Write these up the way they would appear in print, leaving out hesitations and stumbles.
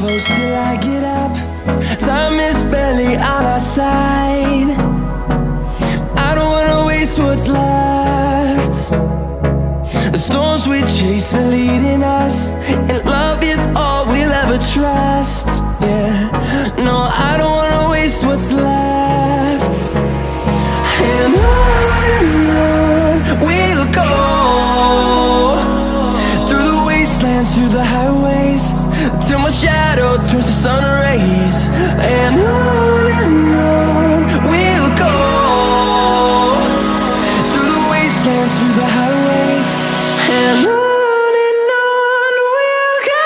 close till I get up. Time is barely on our side. I don't wanna waste what's left. The storms we chase are leading us, and love is all we'll ever trust. Yeah, no, I don't wanna waste what's left. And on we'll go, through the wastelands, through the highways, till my shadow turns to sun rays. And on we'll go, through the wastelands, through the highways, and on we'll go.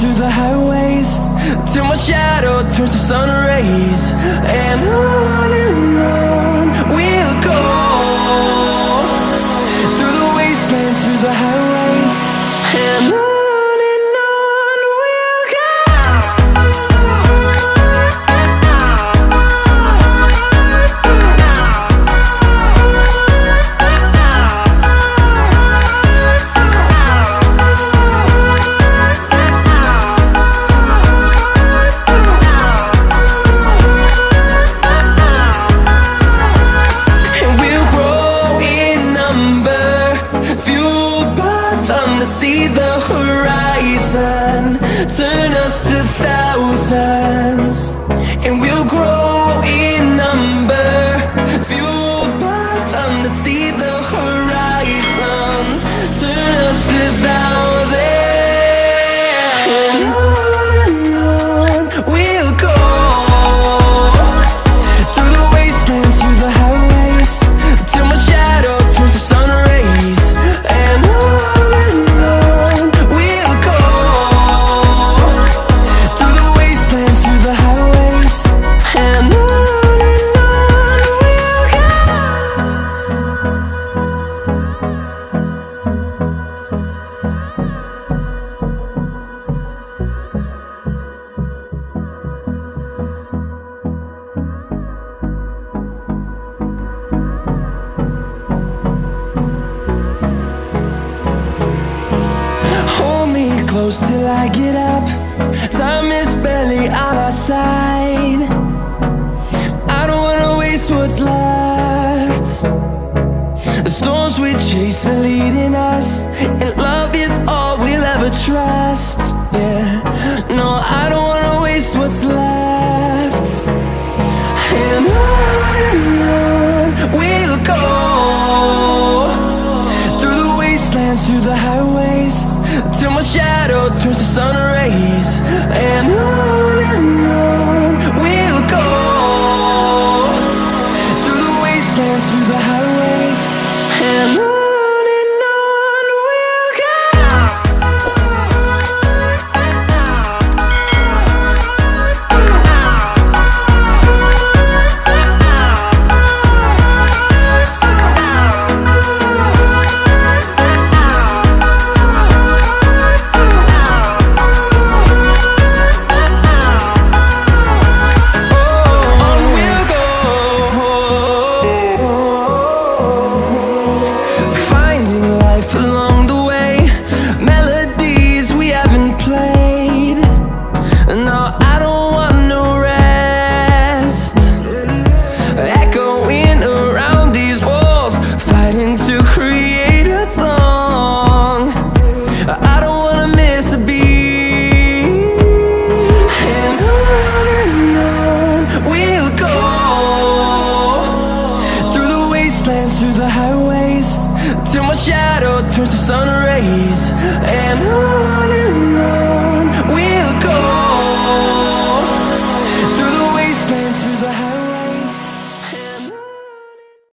Through the highways, till my shadow turns to sun rays. And on we'll go, through the wastelands, through the highways, and on we'll go. See the horizon, turn us to thousands, and we'll grow in number, fueled by them. To see the horizon, turn us to thousands, and on we'll go, through the wastelands, through the highways, till my shadow turns to sun rays. And close till I get up. Time is barely on our side. I don't wanna waste what's left. The storms we chase are leading us, and love is all we'll ever trust. Yeah, no, I don't wanna waste what's left. And on we'll go, through the wastelands, through the highways, till my shadow turns to sun rays. And on we'll go, through the wastelands, through the highways, and on. wastelands through the highways, till my shadow turns to sun rays. And on